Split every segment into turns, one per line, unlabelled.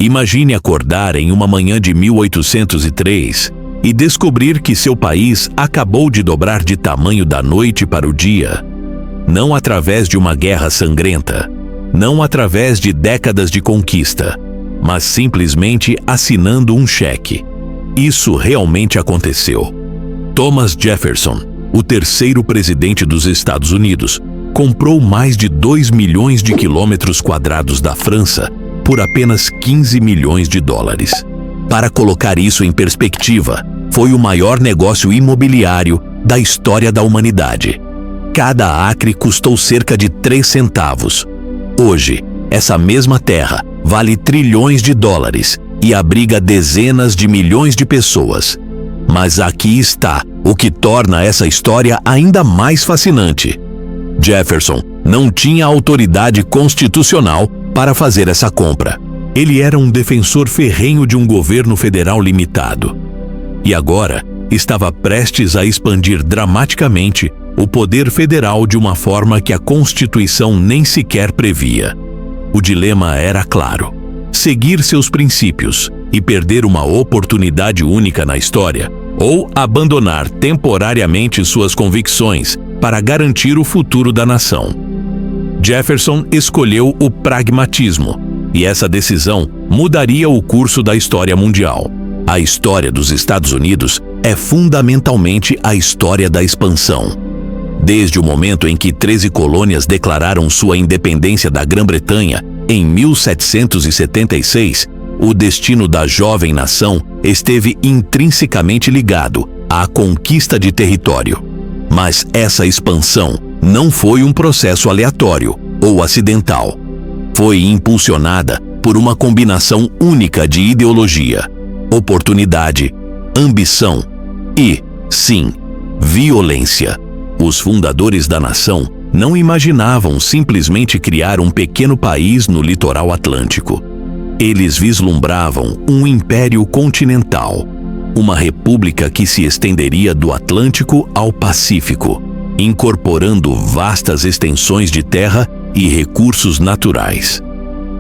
Imagine acordar em uma manhã de 1803 e descobrir que seu país acabou de dobrar de tamanho da noite para o dia. Não através de uma guerra sangrenta, não através de décadas de conquista, mas simplesmente assinando um cheque. Isso realmente aconteceu. Thomas Jefferson, o terceiro presidente dos Estados Unidos, comprou mais de 2 milhões de quilômetros quadrados da França por apenas 15 milhões de dólares. Para colocar isso em perspectiva, foi o maior negócio imobiliário da história da humanidade. Cada acre custou cerca de 3 centavos. Hoje, essa mesma terra vale trilhões de dólares e abriga dezenas de milhões de pessoas. Mas aqui está o que torna essa história ainda mais fascinante. Jefferson não tinha autoridade constitucional para fazer essa compra. Ele era um defensor ferrenho de um governo federal limitado. E agora estava prestes a expandir dramaticamente o poder federal de uma forma que a Constituição nem sequer previa. O dilema era claro: seguir seus princípios e perder uma oportunidade única na história, ou abandonar temporariamente suas convicções para garantir o futuro da nação. Jefferson escolheu o pragmatismo, e essa decisão mudaria o curso da história mundial. A história dos Estados Unidos é fundamentalmente a história da expansão. Desde o momento em que 13 colônias declararam sua independência da Grã-Bretanha em 1776, o destino da jovem nação esteve intrinsecamente ligado à conquista de território. Mas essa expansão não foi um processo aleatório ou acidental. Foi impulsionada por uma combinação única de ideologia, oportunidade, ambição e, sim, violência. Os fundadores da nação não imaginavam simplesmente criar um pequeno país no litoral atlântico. Eles vislumbravam um império continental, uma república que se estenderia do Atlântico ao Pacífico, incorporando vastas extensões de terra e recursos naturais.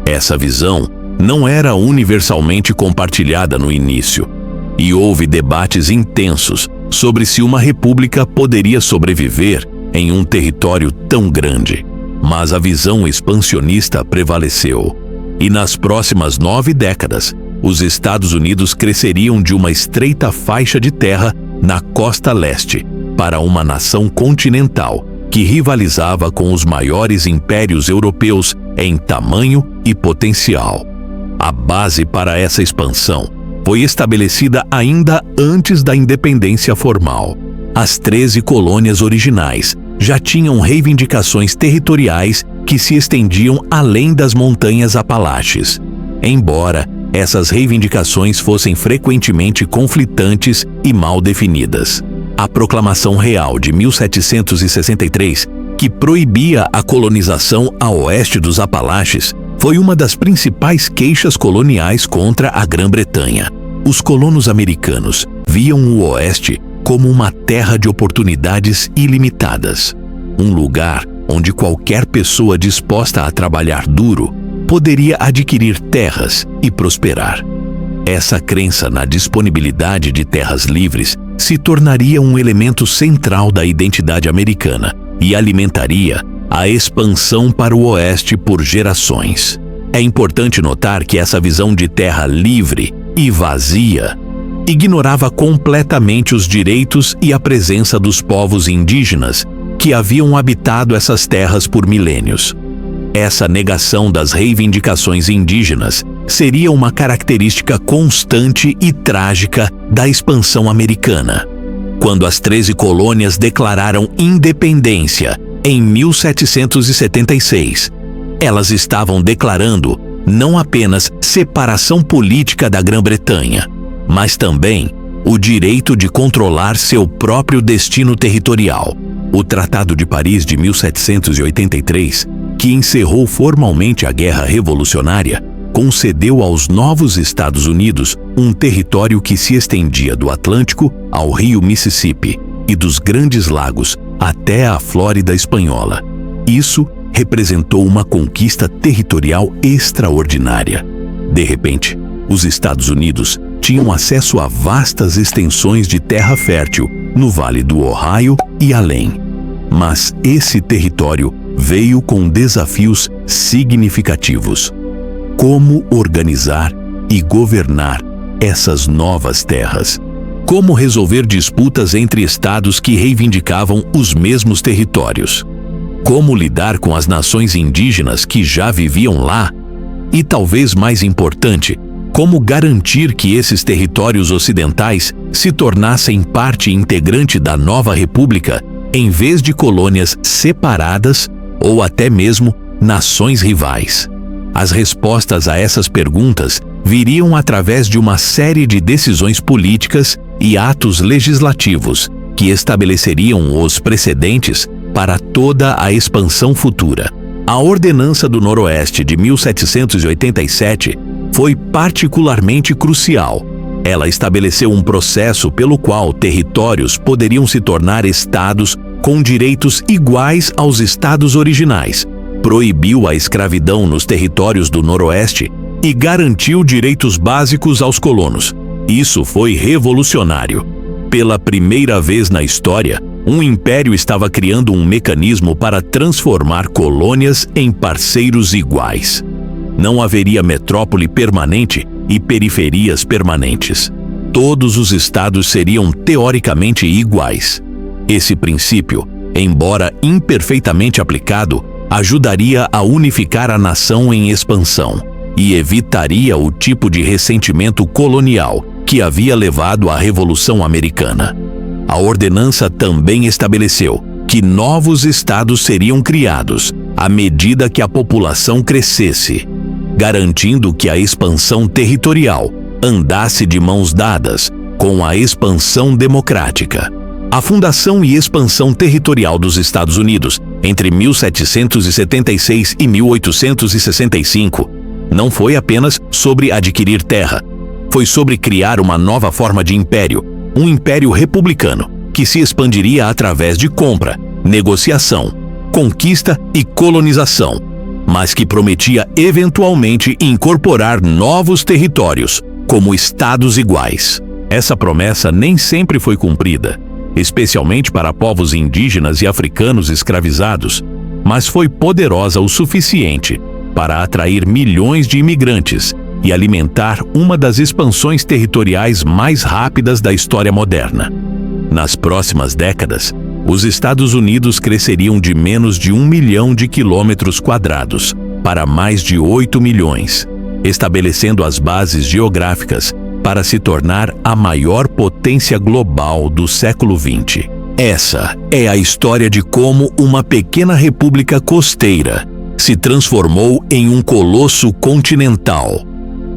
Essa visão não era universalmente compartilhada no início, e houve debates intensos sobre se uma república poderia sobreviver em um território tão grande. Mas a visão expansionista prevaleceu, e nas próximas 9 décadas, os Estados Unidos cresceriam de uma estreita faixa de terra na costa leste para uma nação continental que rivalizava com os maiores impérios europeus em tamanho e potencial. A base para essa expansão foi estabelecida ainda antes da independência formal. As 13 colônias originais já tinham reivindicações territoriais que se estendiam além das montanhas Apalaches. Embora essas reivindicações fossem frequentemente conflitantes e mal definidas. A Proclamação Real de 1763, que proibia a colonização a oeste dos Apalaches, foi uma das principais queixas coloniais contra a Grã-Bretanha. Os colonos americanos viam o oeste como uma terra de oportunidades ilimitadas, um lugar onde qualquer pessoa disposta a trabalhar duro poderia adquirir terras e prosperar. Essa crença na disponibilidade de terras livres se tornaria um elemento central da identidade americana e alimentaria a expansão para o oeste por gerações. É importante notar que essa visão de terra livre e vazia ignorava completamente os direitos e a presença dos povos indígenas que haviam habitado essas terras por milênios. Essa negação das reivindicações indígenas seria uma característica constante e trágica da expansão americana. Quando as 13 colônias declararam independência em 1776, elas estavam declarando não apenas separação política da Grã-Bretanha, mas também o direito de controlar seu próprio destino territorial. O Tratado de Paris de 1783, que encerrou formalmente a Guerra Revolucionária, concedeu aos novos Estados Unidos um território que se estendia do Atlântico ao rio Mississippi e dos Grandes Lagos até a Flórida Espanhola. Isso representou uma conquista territorial extraordinária. De repente, os Estados Unidos tinham acesso a vastas extensões de terra fértil no Vale do Ohio e além. Mas esse território veio com desafios significativos. Como organizar e governar essas novas terras? Como resolver disputas entre estados que reivindicavam os mesmos territórios? Como lidar com as nações indígenas que já viviam lá? E talvez mais importante, como garantir que esses territórios ocidentais se tornassem parte integrante da nova república, em vez de colônias separadas ou até mesmo nações rivais? As respostas a essas perguntas viriam através de uma série de decisões políticas e atos legislativos que estabeleceriam os precedentes para toda a expansão futura. A Ordenança do Noroeste de 1787 foi particularmente crucial. Ela estabeleceu um processo pelo qual territórios poderiam se tornar estados com direitos iguais aos estados originais, proibiu a escravidão nos territórios do Noroeste e garantiu direitos básicos aos colonos. Isso foi revolucionário. Pela primeira vez na história, um império estava criando um mecanismo para transformar colônias em parceiros iguais. Não haveria metrópole permanente e periferias permanentes. Todos os estados seriam teoricamente iguais. Esse princípio, embora imperfeitamente aplicado, ajudaria a unificar a nação em expansão e evitaria o tipo de ressentimento colonial que havia levado à Revolução Americana. A ordenança também estabeleceu que novos estados seriam criados à medida que a população crescesse, garantindo que a expansão territorial andasse de mãos dadas com a expansão democrática. A fundação e expansão territorial dos Estados Unidos entre 1776 e 1865 não foi apenas sobre adquirir terra, foi sobre criar uma nova forma de império, um império republicano que se expandiria através de compra, negociação, conquista e colonização, mas que prometia eventualmente incorporar novos territórios como estados iguais. Essa promessa nem sempre foi cumprida, especialmente para povos indígenas e africanos escravizados, mas foi poderosa o suficiente para atrair milhões de imigrantes e alimentar uma das expansões territoriais mais rápidas da história moderna. Nas próximas décadas, os Estados Unidos cresceriam de menos de 1 milhão de quilômetros quadrados para mais de 8 milhões, estabelecendo as bases geográficas para se tornar a maior potência global do século XX. Essa é a história de como uma pequena república costeira se transformou em um colosso continental.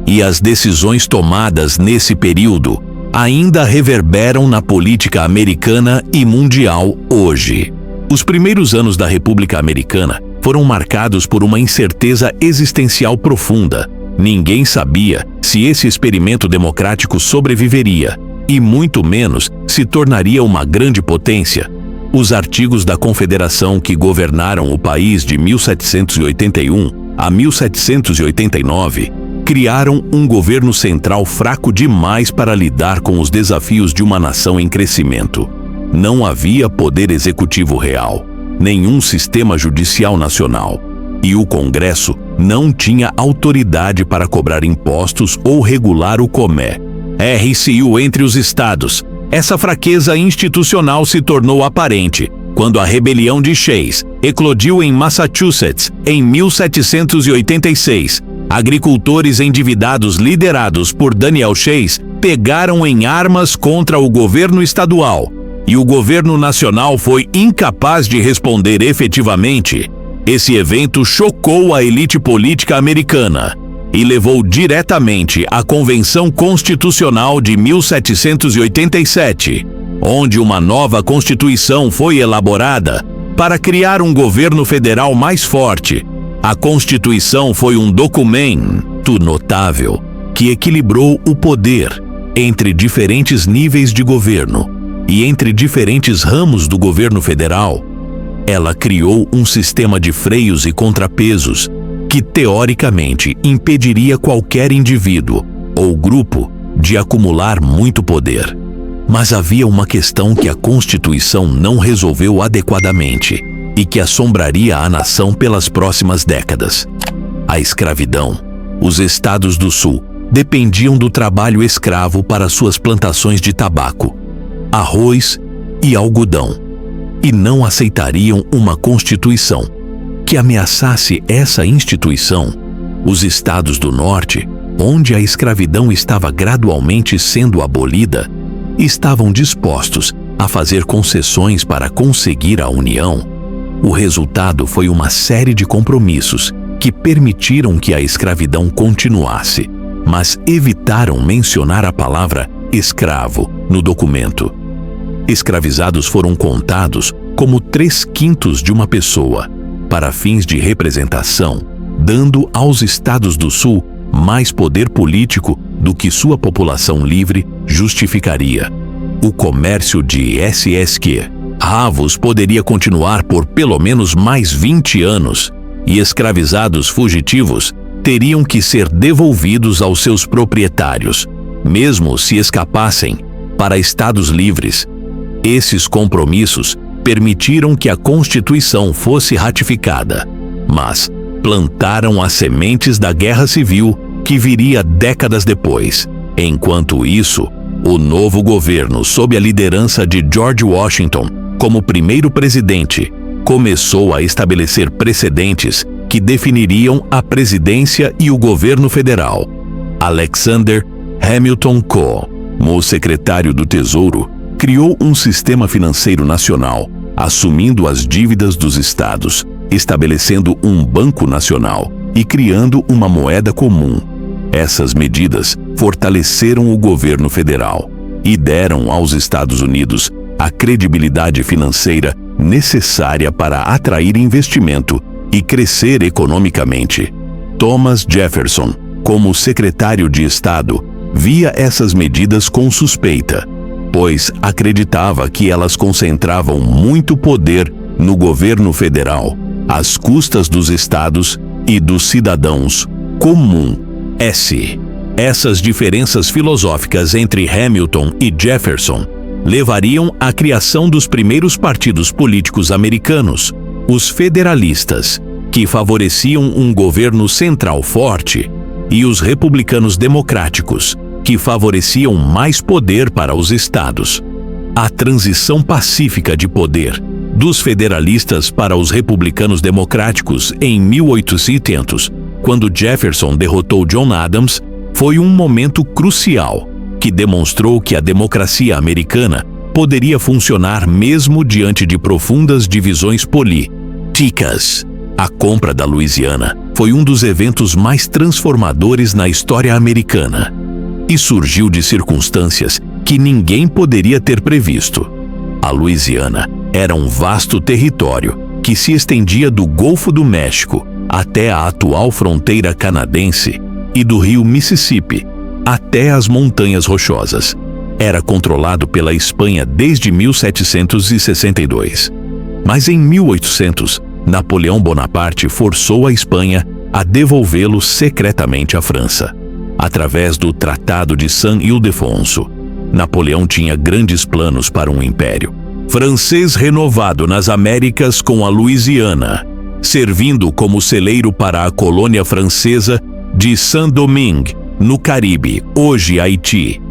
E as decisões tomadas nesse período ainda reverberam na política americana e mundial hoje. Os primeiros anos da República Americana foram marcados por uma incerteza existencial profunda. Ninguém sabia se esse experimento democrático sobreviveria, e muito menos se tornaria uma grande potência. Os artigos da Confederação que governaram o país de 1781 a 1789 criaram um governo central fraco demais para lidar com os desafios de uma nação em crescimento. Não havia poder executivo real, nenhum sistema judicial nacional, e o Congresso não tinha autoridade para cobrar impostos ou regular o comércio entre os estados. Essa fraqueza institucional se tornou aparente quando a rebelião de Chase eclodiu em Massachusetts em 1786. Agricultores endividados liderados por Daniel Chase pegaram em armas contra o governo estadual, e o governo nacional foi incapaz de responder efetivamente. Esse evento chocou a elite política americana e levou diretamente à Convenção Constitucional de 1787, onde uma nova Constituição foi elaborada para criar um governo federal mais forte. A Constituição foi um documento notável que equilibrou o poder entre diferentes níveis de governo e entre diferentes ramos do governo federal. Ela criou um sistema de freios e contrapesos que teoricamente impediria qualquer indivíduo ou grupo de acumular muito poder. Mas havia uma questão que a Constituição não resolveu adequadamente e que assombraria a nação pelas próximas décadas: a escravidão. Os estados do Sul dependiam do trabalho escravo para suas plantações de tabaco, arroz e algodão, e não aceitariam uma Constituição que ameaçasse essa instituição. Os estados do Norte, onde a escravidão estava gradualmente sendo abolida, estavam dispostos a fazer concessões para conseguir a união. O resultado foi uma série de compromissos que permitiram que a escravidão continuasse, mas evitaram mencionar a palavra escravo no documento. Escravizados foram contados como 3/5 de uma pessoa, para fins de representação, dando aos estados do Sul mais poder político do que sua população livre justificaria. O comércio de escravos poderia continuar por pelo menos mais 20 anos, e escravizados fugitivos teriam que ser devolvidos aos seus proprietários, mesmo se escapassem, para estados livres. Esses compromissos permitiram que a Constituição fosse ratificada, mas plantaram as sementes da Guerra Civil que viria décadas depois. Enquanto isso, o novo governo, sob a liderança de George Washington como primeiro presidente, começou a estabelecer precedentes que definiriam a presidência e o governo federal. Alexander Hamilton, como secretário do Tesouro, criou um sistema financeiro nacional, assumindo as dívidas dos estados, estabelecendo um banco nacional e criando uma moeda comum. Essas medidas fortaleceram o governo federal e deram aos Estados Unidos a credibilidade financeira necessária para atrair investimento e crescer economicamente. Thomas Jefferson, como secretário de Estado, via essas medidas com suspeita, pois acreditava que elas concentravam muito poder no governo federal, às custas dos estados e dos cidadãos comuns. Essas diferenças filosóficas entre Hamilton e Jefferson levariam à criação dos primeiros partidos políticos americanos, os federalistas, que favoreciam um governo central forte, e os republicanos democráticos, que favoreciam mais poder para os estados. A transição pacífica de poder dos federalistas para os republicanos democráticos em 1800, quando Jefferson derrotou John Adams, foi um momento crucial que demonstrou que a democracia americana poderia funcionar mesmo diante de profundas divisões políticas. A compra da Louisiana foi um dos eventos mais transformadores na história americana e surgiu de circunstâncias que ninguém poderia ter previsto. A Louisiana era um vasto território que se estendia do Golfo do México até a atual fronteira canadense e do rio Mississippi até as Montanhas Rochosas. Era controlado pela Espanha desde 1762. Mas em 1800, Napoleão Bonaparte forçou a Espanha a devolvê-lo secretamente à França. Através do Tratado de Saint-Ildefonso, Napoleão tinha grandes planos para um império francês renovado nas Américas, com a Louisiana servindo como celeiro para a colônia francesa de Saint-Domingue, no Caribe, hoje Haiti.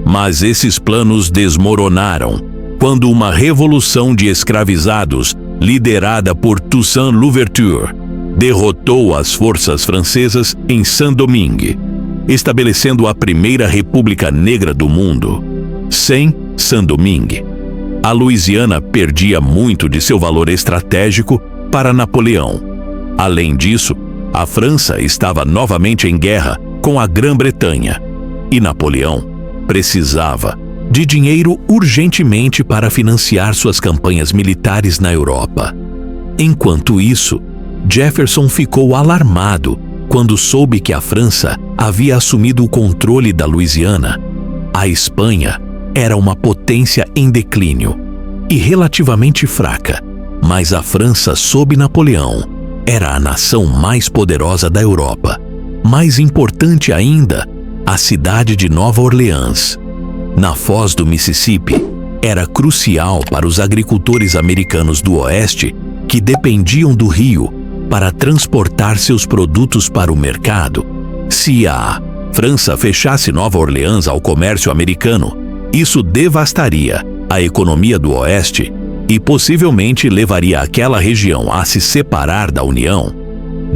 Mas esses planos desmoronaram quando uma revolução de escravizados, liderada por Toussaint Louverture, derrotou as forças francesas em Saint-Domingue, estabelecendo a primeira república negra do mundo. Sem Saint-Domingue, a Louisiana perdia muito de seu valor estratégico para Napoleão. Além disso, a França estava novamente em guerra com a Grã-Bretanha e Napoleão precisava de dinheiro urgentemente para financiar suas campanhas militares na Europa. Enquanto isso, Jefferson ficou alarmado quando soube que a França havia assumido o controle da Louisiana. A Espanha era uma potência em declínio e relativamente fraca, mas a França, sob Napoleão, era a nação mais poderosa da Europa. Mais importante ainda, a cidade de Nova Orleans, na foz do Mississippi, era crucial para os agricultores americanos do Oeste que dependiam do rio para transportar seus produtos para o mercado. Se a França fechasse Nova Orleans ao comércio americano, isso devastaria a economia do Oeste e possivelmente levaria aquela região a se separar da União.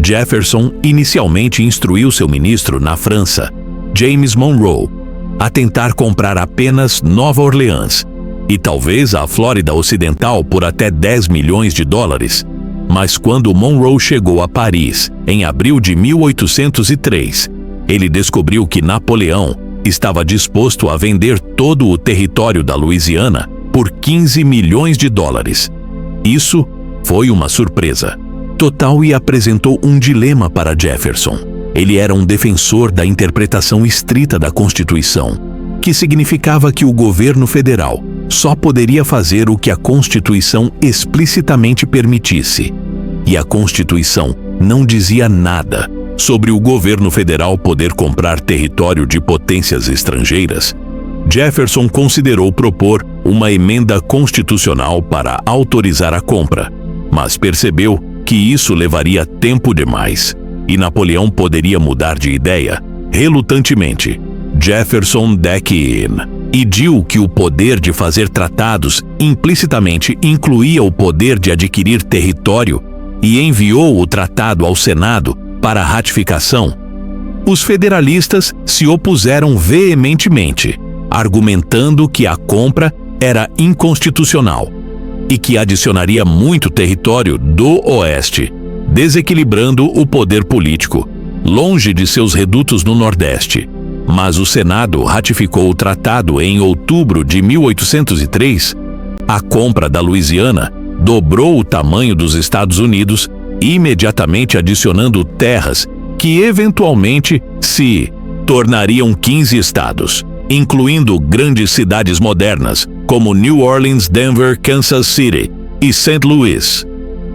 Jefferson inicialmente instruiu seu ministro na França, James Monroe, a tentar comprar apenas Nova Orleans e talvez a Flórida Ocidental por até 10 milhões de dólares. Mas quando Monroe chegou a Paris, em abril de 1803, ele descobriu que Napoleão estava disposto a vender todo o território da Louisiana por 15 milhões de dólares. Isso foi uma surpresa total e apresentou um dilema para Jefferson. Ele era um defensor da interpretação estrita da Constituição, que significava que o governo federal só poderia fazer o que a Constituição explicitamente permitisse. E a Constituição não dizia nada sobre o governo federal poder comprar território de potências estrangeiras. Jefferson considerou propor uma emenda constitucional para autorizar a compra, mas percebeu que isso levaria tempo demais e Napoleão poderia mudar de ideia relutantemente. Jefferson Deck-in pediu que o poder de fazer tratados implicitamente incluía o poder de adquirir território e enviou o tratado ao Senado para ratificação. Os federalistas se opuseram veementemente, argumentando que a compra era inconstitucional e que adicionaria muito território do Oeste, desequilibrando o poder político, longe de seus redutos no Nordeste. Mas o Senado ratificou o tratado em outubro de 1803. A compra da Louisiana dobrou o tamanho dos Estados Unidos, imediatamente adicionando terras que eventualmente se tornariam 15 estados, incluindo grandes cidades modernas como New Orleans, Denver, Kansas City e St. Louis.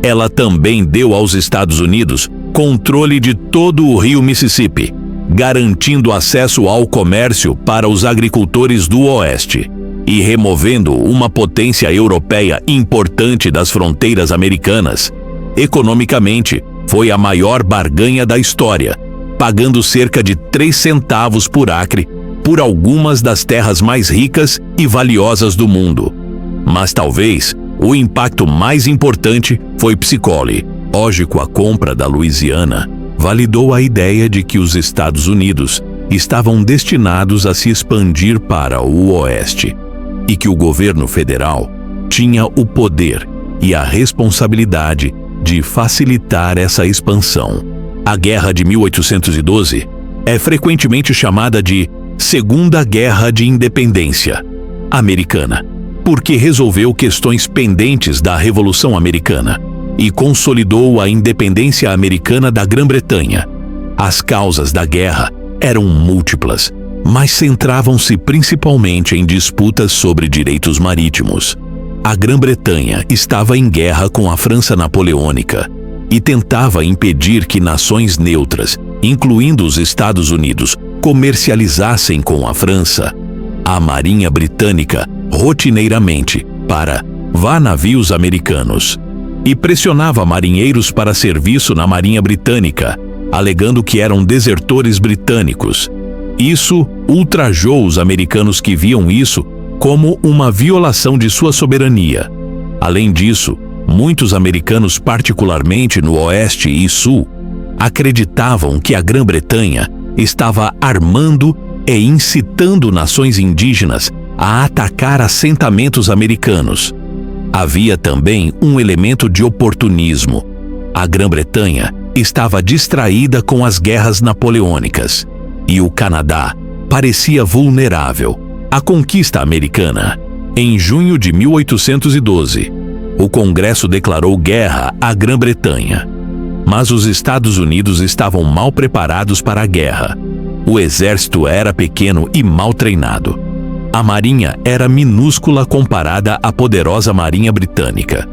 Ela também deu aos Estados Unidos controle de todo o rio Mississippi, garantindo acesso ao comércio para os agricultores do Oeste e removendo uma potência europeia importante das fronteiras americanas. Economicamente, foi a maior barganha da história, pagando cerca de 3 centavos por acre por algumas das terras mais ricas e valiosas do mundo. Mas talvez o impacto mais importante foi psicológico. A compra da Louisiana validou a ideia de que os Estados Unidos estavam destinados a se expandir para o Oeste e que o governo federal tinha o poder e a responsabilidade de facilitar essa expansão. A Guerra de 1812 é frequentemente chamada de Segunda Guerra de Independência Americana, porque resolveu questões pendentes da Revolução Americana e consolidou a independência americana da Grã-Bretanha. As causas da guerra eram múltiplas, mas centravam-se principalmente em disputas sobre direitos marítimos. A Grã-Bretanha estava em guerra com a França napoleônica e tentava impedir que nações neutras, incluindo os Estados Unidos, comercializassem com a França. A Marinha Britânica, rotineiramente, para navios americanos e pressionava marinheiros para serviço na Marinha Britânica, alegando que eram desertores britânicos. Isso ultrajou os americanos, que viam isso como uma violação de sua soberania. Além disso, muitos americanos, particularmente no Oeste e Sul, acreditavam que a Grã-Bretanha estava armando e incitando nações indígenas a atacar assentamentos americanos. Havia também um elemento de oportunismo. A Grã-Bretanha estava distraída com as guerras napoleônicas e o Canadá parecia vulnerável à conquista americana. Em junho de 1812, o Congresso declarou guerra à Grã-Bretanha. Mas os Estados Unidos estavam mal preparados para a guerra. O exército era pequeno e mal treinado. A marinha era minúscula comparada à poderosa Marinha Britânica.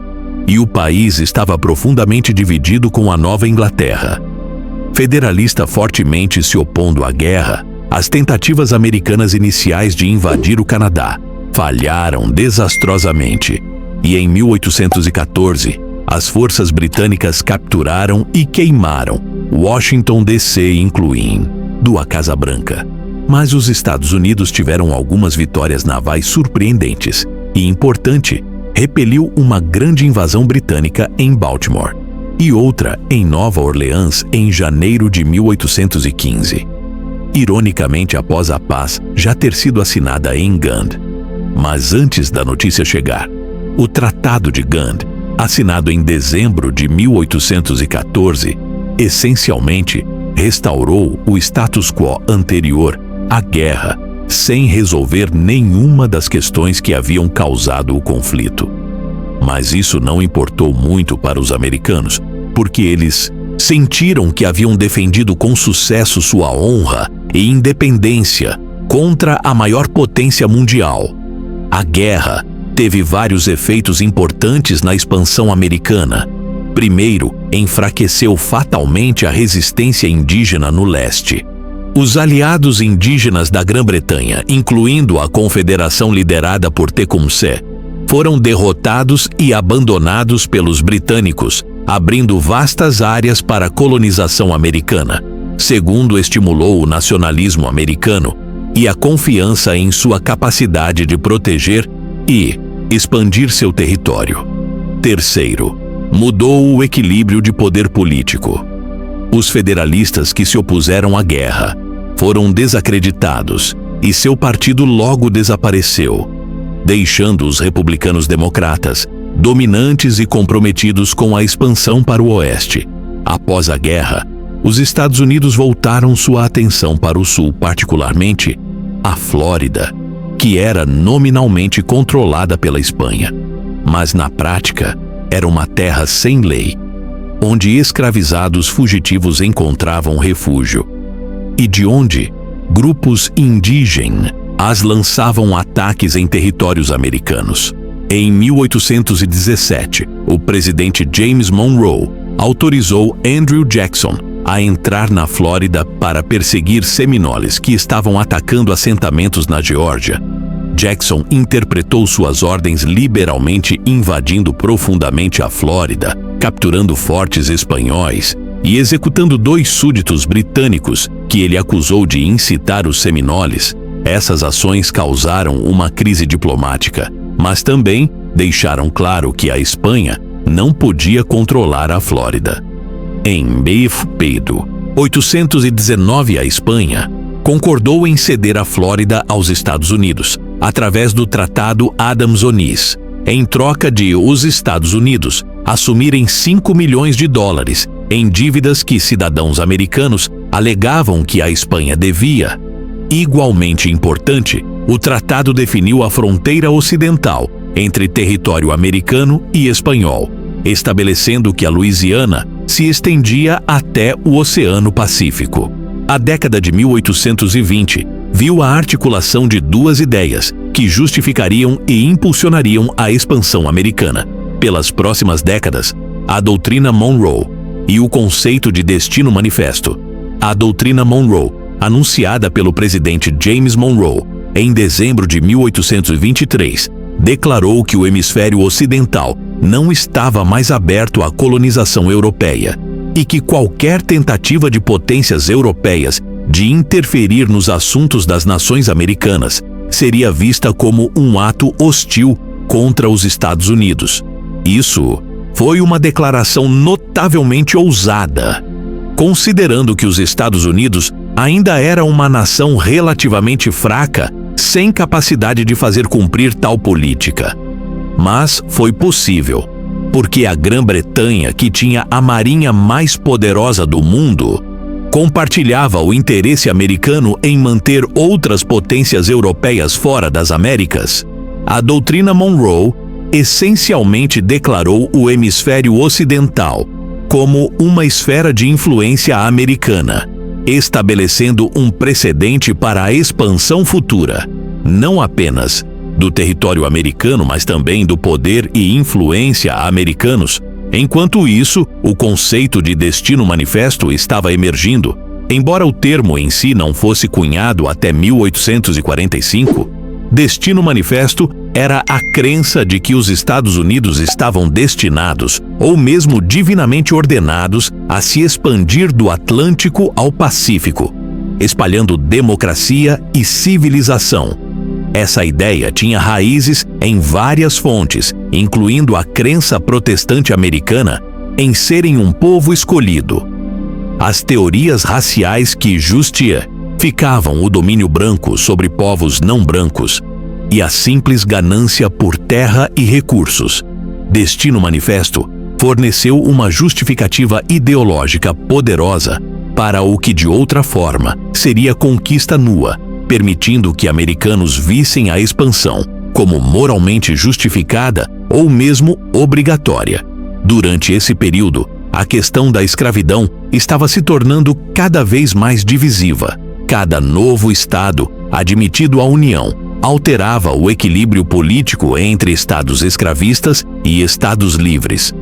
e o país estava profundamente dividido com a Nova Inglaterra. Federalista fortemente se opondo à guerra, as tentativas americanas iniciais de invadir o Canadá falharam desastrosamente, e em 1814, as forças britânicas capturaram e queimaram Washington D.C., incluindo a Casa Branca. Mas os Estados Unidos tiveram algumas vitórias navais surpreendentes e, importante, repeliu uma grande invasão britânica em Baltimore e outra em Nova Orleans em janeiro de 1815. Ironicamente, após a paz já ter sido assinada em Gand. Mas antes da notícia chegar, o Tratado de Gand, assinado em dezembro de 1814, essencialmente restaurou o status quo anterior à guerra, sem resolver nenhuma das questões que haviam causado o conflito. Mas isso não importou muito para os americanos, porque eles sentiram que haviam defendido com sucesso sua honra e independência contra a maior potência mundial. A guerra teve vários efeitos importantes na expansão americana. Primeiro, enfraqueceu fatalmente a resistência indígena no leste. Os aliados indígenas da Grã-Bretanha, incluindo a Confederação liderada por Tecumseh, foram derrotados e abandonados pelos britânicos, abrindo vastas áreas para a colonização americana. Segundo, estimulou o nacionalismo americano e a confiança em sua capacidade de proteger e expandir seu território. Terceiro, mudou o equilíbrio de poder político. Os federalistas que se opuseram à guerra foram desacreditados e seu partido logo desapareceu, deixando os republicanos democratas dominantes e comprometidos com a expansão para o oeste. Após a guerra, os Estados Unidos voltaram sua atenção para o sul, particularmente a Flórida, que era nominalmente controlada pela Espanha, mas na prática era uma terra sem lei, onde escravizados fugitivos encontravam refúgio, e de onde grupos indígenas lançavam ataques em territórios americanos. Em 1817, o presidente James Monroe autorizou Andrew Jackson a entrar na Flórida para perseguir seminoles que estavam atacando assentamentos na Geórgia. Jackson interpretou suas ordens liberalmente, invadindo profundamente a Flórida, capturando fortes espanhóis e executando 2 súditos britânicos que ele acusou de incitar os seminoles. Essas ações causaram uma crise diplomática, mas também deixaram claro que a Espanha não podia controlar a Flórida. Em 1819, a Espanha concordou em ceder a Flórida aos Estados Unidos, através do Tratado Adams-Onis, em troca de os Estados Unidos assumirem $5 milhões em dívidas que cidadãos americanos alegavam que a Espanha devia. Igualmente importante, o tratado definiu a fronteira ocidental entre território americano e espanhol, estabelecendo que a Louisiana se estendia até o Oceano Pacífico. A década de 1820 viu a articulação de 2 ideias que justificariam e impulsionariam a expansão americana. Pelas próximas décadas, a doutrina Monroe e o conceito de destino manifesto. A doutrina Monroe, anunciada pelo presidente James Monroe em dezembro de 1823, declarou que o hemisfério ocidental não estava mais aberto à colonização europeia e que qualquer tentativa de potências europeias de interferir nos assuntos das nações americanas seria vista como um ato hostil contra os Estados Unidos. Isso foi uma declaração notavelmente ousada, considerando que os Estados Unidos ainda era uma nação relativamente fraca, sem capacidade de fazer cumprir tal política. Mas foi possível, porque a Grã-Bretanha, que tinha a marinha mais poderosa do mundo, compartilhava o interesse americano em manter outras potências europeias fora das Américas. A doutrina Monroe essencialmente declarou o hemisfério ocidental como uma esfera de influência americana, estabelecendo um precedente para a expansão futura, não apenas do território americano, mas também do poder e influência americanos. Enquanto isso, o conceito de destino manifesto estava emergindo. Embora o termo em si não fosse cunhado até 1845, destino manifesto era a crença de que os Estados Unidos estavam destinados, ou mesmo divinamente ordenados, a se expandir do Atlântico ao Pacífico, espalhando democracia e civilização. Essa ideia tinha raízes em várias fontes, incluindo a crença protestante americana em serem um povo escolhido. As teorias raciais que justificavam o domínio branco sobre povos não brancos e a simples ganância por terra e recursos. Destino Manifesto forneceu uma justificativa ideológica poderosa para o que de outra forma seria conquista nua, permitindo que americanos vissem a expansão como moralmente justificada ou mesmo obrigatória. Durante esse período, a questão da escravidão estava se tornando cada vez mais divisiva. Cada novo estado admitido à União alterava o equilíbrio político entre estados escravistas e estados livres.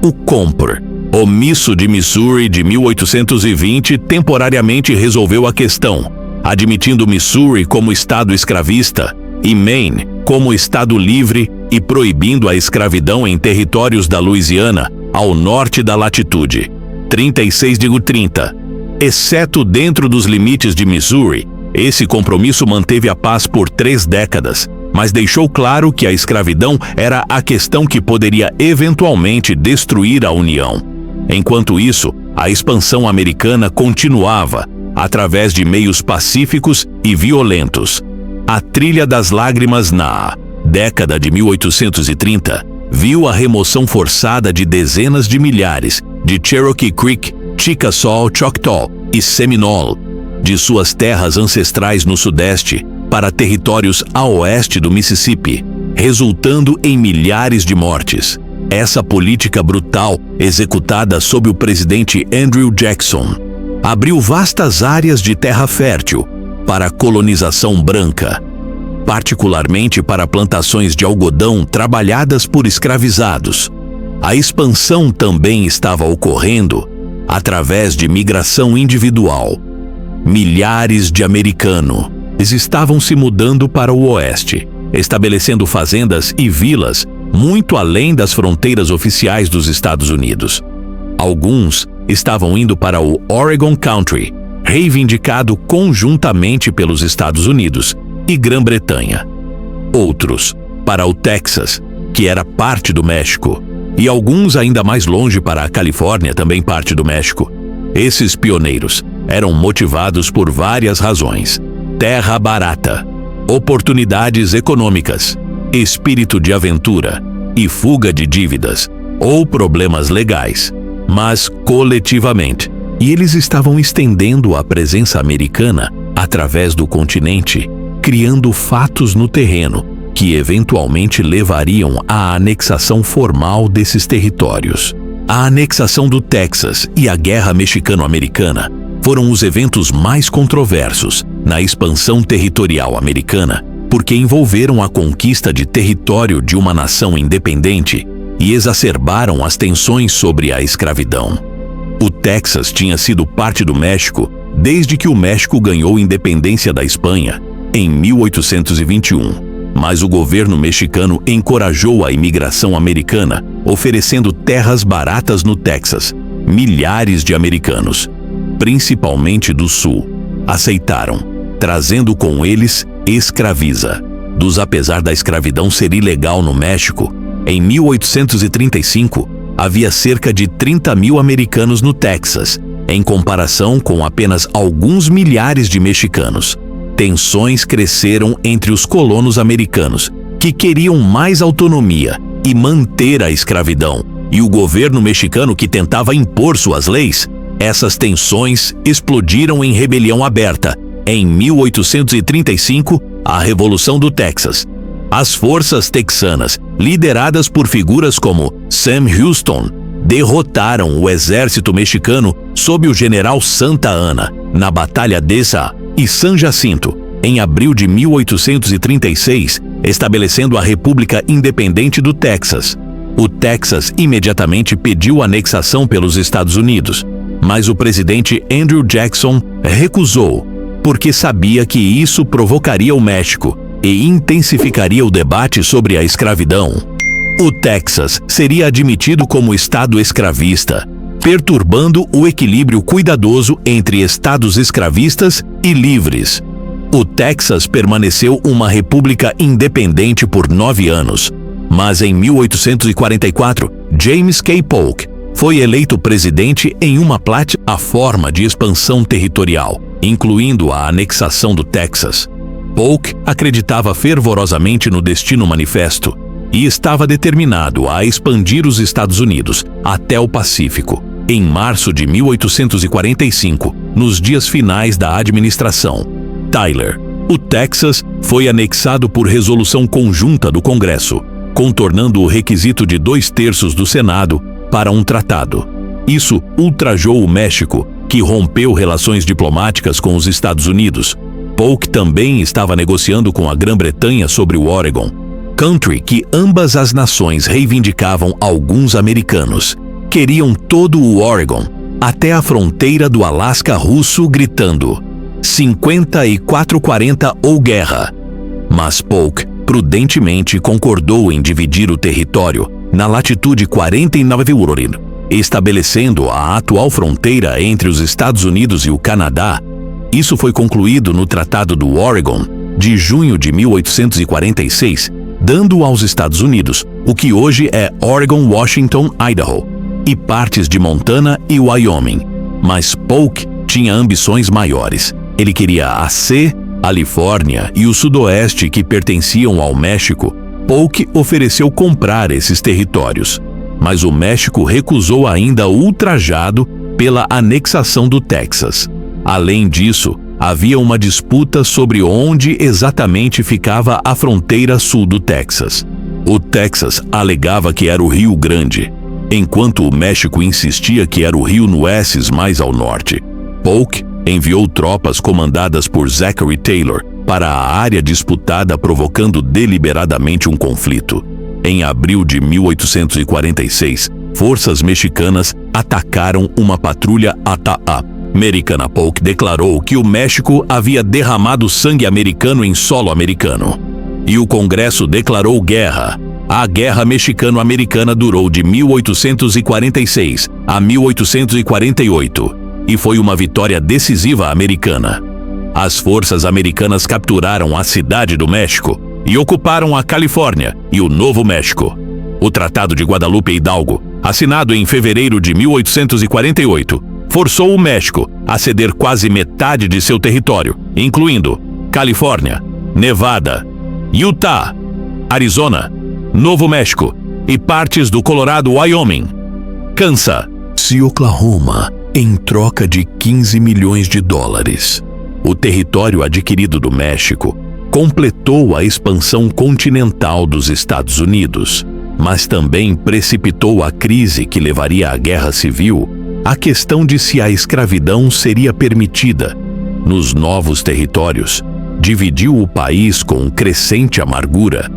O Compr, omisso de Missouri de 1820, temporariamente resolveu a questão, admitindo Missouri como estado escravista e Maine como estado livre e proibindo a escravidão em territórios da Louisiana ao norte da latitude 36,30. Exceto dentro dos limites de Missouri, esse compromisso manteve a paz por 3 décadas, mas deixou claro que a escravidão era a questão que poderia eventualmente destruir a União. Enquanto isso, a expansão americana continuava, através de meios pacíficos e violentos. A Trilha das Lágrimas na década de 1830 viu a remoção forçada de dezenas de milhares de Cherokee Creek, Chickasaw, Choctaw e Seminole de suas terras ancestrais no sudeste para territórios a oeste do Mississippi, resultando em milhares de mortes. Essa política brutal, executada sob o presidente Andrew Jackson, abriu vastas áreas de terra fértil para a colonização branca, particularmente para plantações de algodão trabalhadas por escravizados. A expansão também estava ocorrendo através de migração individual. Milhares de americanos estavam se mudando para o oeste, estabelecendo fazendas e vilas muito além das fronteiras oficiais dos Estados Unidos. Alguns estavam indo para o Oregon Country, reivindicado conjuntamente pelos Estados Unidos e Grã-Bretanha. Outros para o Texas, que era parte do México, e alguns ainda mais longe para a Califórnia, também parte do México. Esses pioneiros eram motivados por várias razões: terra barata, oportunidades econômicas, espírito de aventura e fuga de dívidas ou problemas legais, mas coletivamente. E eles estavam estendendo a presença americana através do continente, criando fatos no terreno que eventualmente levariam à anexação formal desses territórios. A anexação do Texas e a Guerra Mexicano-Americana foram os eventos mais controversos na expansão territorial americana, porque envolveram a conquista de território de uma nação independente e exacerbaram as tensões sobre a escravidão. O Texas tinha sido parte do México desde que o México ganhou independência da Espanha em 1821. Mas o governo mexicano encorajou a imigração americana, oferecendo terras baratas no Texas. Milhares de americanos, principalmente do sul, aceitaram, trazendo com eles escraviza. Apesar da escravidão ser ilegal no México, em 1835 havia cerca de 30 mil americanos no Texas, em comparação com apenas alguns milhares de mexicanos. Tensões cresceram entre os colonos americanos, que queriam mais autonomia e manter a escravidão, e o governo mexicano, que tentava impor suas leis. Essas tensões explodiram em rebelião aberta. Em 1835, a Revolução do Texas. As forças texanas, lideradas por figuras como Sam Houston, derrotaram o exército mexicano sob o general Santa Anna na Batalha de Sa e San Jacinto. Em abril de 1836, estabelecendo a República Independente do Texas. O Texas imediatamente pediu anexação pelos Estados Unidos, mas o presidente Andrew Jackson recusou, porque sabia que isso provocaria o México e intensificaria o debate sobre a escravidão. O Texas seria admitido como estado escravista, perturbando o equilíbrio cuidadoso entre estados escravistas e livres. O Texas permaneceu uma república independente por 9 anos, mas em 1844, James K. Polk foi eleito presidente em uma plataforma de expansão territorial, incluindo a anexação do Texas. Polk acreditava fervorosamente no Destino Manifesto e estava determinado a expandir os Estados Unidos até o Pacífico. Em março de 1845, nos dias finais da administração Tyler, o Texas foi anexado por resolução conjunta do Congresso, contornando o requisito de 2/3 do Senado para um tratado. Isso ultrajou o México, que rompeu relações diplomáticas com os Estados Unidos. Polk também estava negociando com a Grã-Bretanha sobre o Oregon, country que ambas as nações reivindicavam. Alguns americanos queriam todo o Oregon, até a fronteira do Alasca russo, gritando 54-40 ou guerra. Mas Polk prudentemente concordou em dividir o território na latitude 49°, estabelecendo a atual fronteira entre os Estados Unidos e o Canadá. Isso foi concluído no Tratado do Oregon, de junho de 1846, dando aos Estados Unidos o que hoje é Oregon, Washington, Idaho, e partes de Montana e Wyoming. Mas Polk tinha ambições maiores. Ele queria a Califórnia e o Sudoeste, que pertenciam ao México. Polk ofereceu comprar esses territórios, mas o México recusou, ainda ultrajado pela anexação do Texas. Além disso, havia uma disputa sobre onde exatamente ficava a fronteira sul do Texas. O Texas alegava que era o Rio Grande, enquanto o México insistia que era o Rio Nueces, mais ao norte. Polk enviou tropas comandadas por Zachary Taylor para a área disputada, provocando deliberadamente um conflito. Em abril de 1846, forças mexicanas atacaram uma patrulha americana. Polk declarou que o México havia derramado sangue americano em solo americano, e o Congresso declarou guerra. A Guerra Mexicano-Americana durou de 1846 a 1848 e foi uma vitória decisiva americana. As forças americanas capturaram a Cidade do México e ocuparam a Califórnia e o Novo México. O Tratado de Guadalupe Hidalgo, assinado em fevereiro de 1848, forçou o México a ceder quase metade de seu território, incluindo Califórnia, Nevada, Utah, Arizona, Novo México e partes do Colorado, Wyoming, Kansas e Oklahoma, em troca de $15 milhões. O território adquirido do México completou a expansão continental dos Estados Unidos, mas também precipitou a crise que levaria à Guerra Civil. A questão de se a escravidão seria permitida nos novos territórios dividiu o país com crescente amargura.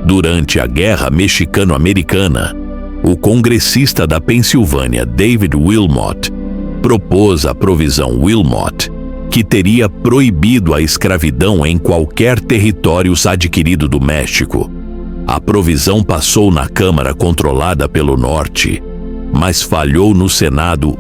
Durante a Guerra Mexicano-Americana, o congressista da Pensilvânia, David Wilmot, propôs a provisão Wilmot, que teria proibido a escravidão em qualquer território adquirido do México. A provisão passou na Câmara controlada pelo Norte, mas falhou no Senado.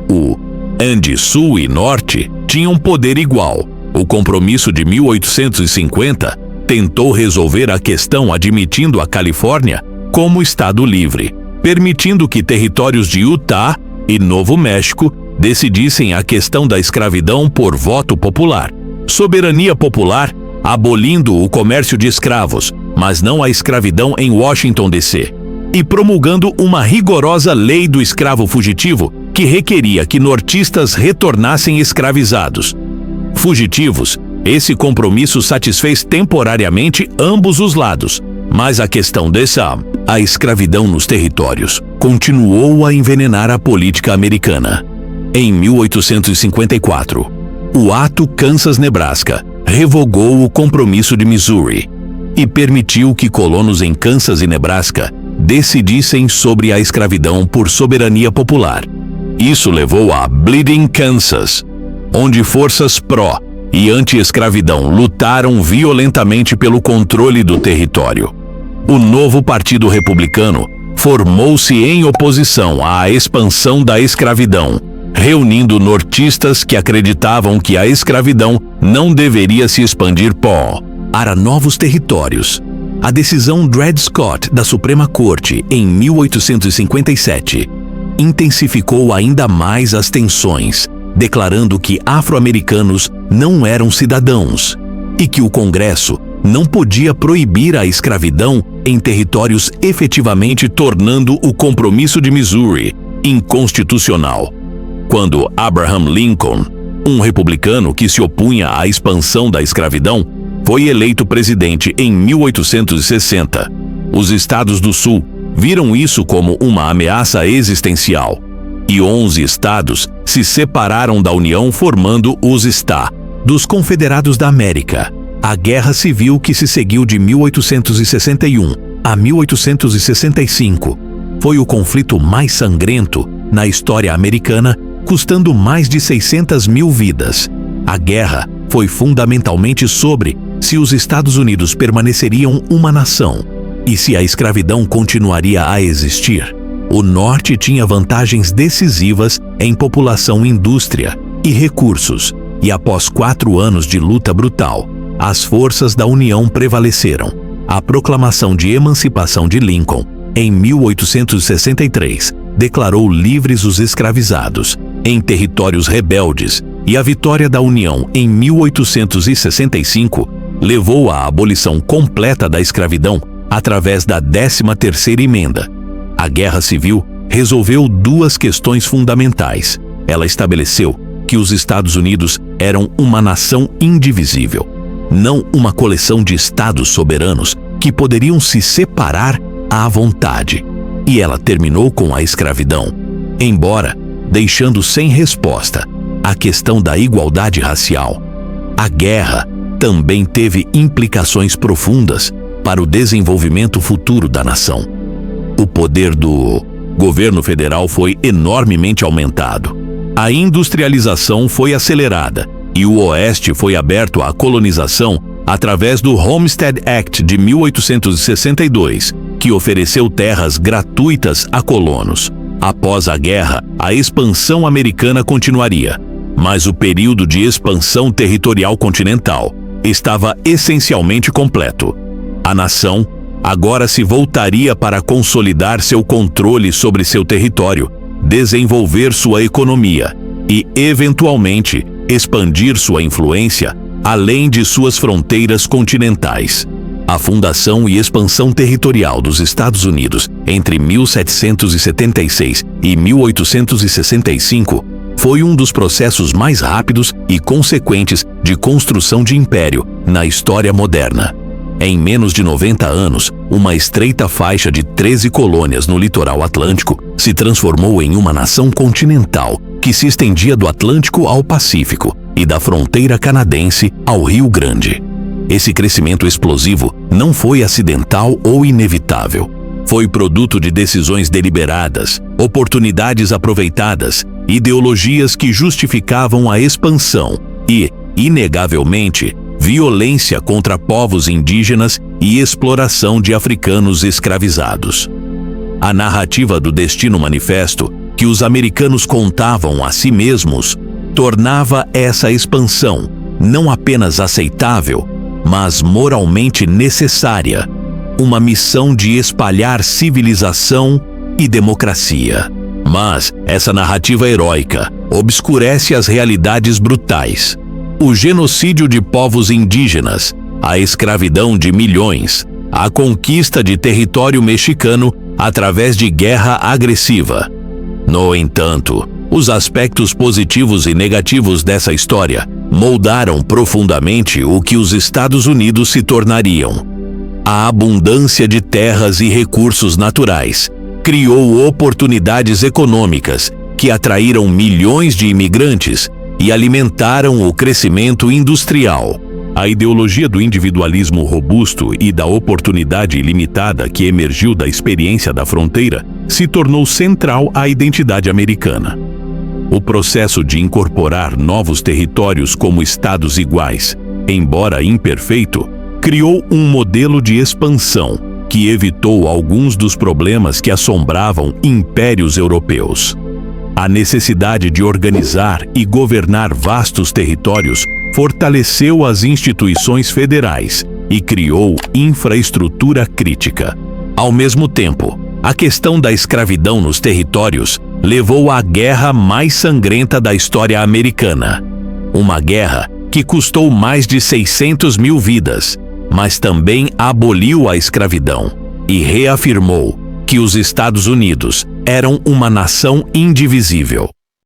Onde Sul e Norte tinham poder igual. O Compromisso de 1850 tentou resolver a questão admitindo a Califórnia como Estado livre, permitindo que territórios de Utah e Novo México decidissem a questão da escravidão por voto popular. Soberania popular, abolindo o comércio de escravos, mas não a escravidão em Washington, D.C., e promulgando uma rigorosa lei do escravo fugitivo que requeria que nortistas retornassem escravizados. Fugitivos, esse compromisso satisfez temporariamente ambos os lados, mas a questão a escravidão nos territórios, continuou a envenenar a política americana. Em 1854, o Ato Kansas-Nebraska revogou o Compromisso de Missouri. e permitiu que colonos em Kansas e Nebraska decidissem sobre a escravidão por soberania popular. Isso levou a Bleeding Kansas, onde forças pró- e anti-escravidão lutaram violentamente pelo controle do território. O novo Partido Republicano formou-se em oposição à expansão da escravidão, reunindo nortistas que acreditavam que a escravidão não deveria se expandir para novos territórios. A decisão Dred Scott da Suprema Corte, em 1857, intensificou ainda mais as tensões, declarando que afro-americanos não eram cidadãos e que o Congresso não podia proibir a escravidão em territórios, efetivamente tornando o Compromisso de Missouri inconstitucional. Quando Abraham Lincoln, um republicano que se opunha à expansão da escravidão, foi eleito presidente em 1860, os estados do Sul viram isso como uma ameaça existencial, e 11 estados se separaram da União, formando os Estados Confederados da América. A Guerra Civil, que se seguiu de 1861 a 1865, foi o conflito mais sangrento na história americana, custando mais de 600 mil vidas. A guerra foi fundamentalmente sobre se os Estados Unidos permaneceriam uma nação e se a escravidão continuaria a existir. O Norte tinha vantagens decisivas em população, indústria e recursos, e após 4 anos de luta brutal, as forças da União prevaleceram. A proclamação de emancipação de Lincoln, em 1863, declarou livres os escravizados em territórios rebeldes, e a vitória da União em 1865 levou à abolição completa da escravidão através da 13ª Emenda. A Guerra Civil resolveu 2 questões fundamentais. Ela estabeleceu que os Estados Unidos eram uma nação indivisível, não uma coleção de estados soberanos que poderiam se separar à vontade. E ela terminou com a escravidão, embora deixando sem resposta a questão da igualdade racial. A guerra também teve implicações profundas para o desenvolvimento futuro da nação. O poder do governo federal foi enormemente aumentado. A industrialização foi acelerada e o Oeste foi aberto à colonização através do Homestead Act de 1862, que ofereceu terras gratuitas a colonos. Após a guerra, a expansão americana continuaria, mas o período de expansão territorial continental estava essencialmente completo. A nação agora se voltaria para consolidar seu controle sobre seu território, desenvolver sua economia e, eventualmente, expandir sua influência além de suas fronteiras continentais. A fundação e expansão territorial dos Estados Unidos entre 1776 e 1865 foi um dos processos mais rápidos e consequentes de construção de império na história moderna. Em menos de 90 anos, uma estreita faixa de 13 colônias no litoral atlântico se transformou em uma nação continental que se estendia do Atlântico ao Pacífico e da fronteira canadense ao Rio Grande. Esse crescimento explosivo não foi acidental ou inevitável. Foi produto de decisões deliberadas, oportunidades aproveitadas, ideologias que justificavam a expansão e, inegavelmente, violência contra povos indígenas e exploração de africanos escravizados. A narrativa do Destino Manifesto, que os americanos contavam a si mesmos, tornava essa expansão não apenas aceitável, mas moralmente necessária, uma missão de espalhar civilização e democracia. Mas essa narrativa heróica obscurece as realidades brutais. O genocídio de povos indígenas, a escravidão de milhões, a conquista de território mexicano através de guerra agressiva. No entanto, os aspectos positivos e negativos dessa história moldaram profundamente o que os Estados Unidos se tornariam. A abundância de terras e recursos naturais criou oportunidades econômicas que atraíram milhões de imigrantes e alimentaram o crescimento industrial. A ideologia do individualismo robusto e da oportunidade ilimitada que emergiu da experiência da fronteira se tornou central à identidade americana. O processo de incorporar novos territórios como estados iguais, embora imperfeito, criou um modelo de expansão que evitou alguns dos problemas que assombravam impérios europeus. A necessidade de organizar e governar vastos territórios fortaleceu as instituições federais e criou infraestrutura crítica. Ao mesmo tempo, a questão da escravidão nos territórios levou à guerra mais sangrenta da história americana. Uma guerra que custou mais de 600 mil vidas, mas também aboliu a escravidão e reafirmou que os Estados Unidos eram uma nação indivisível.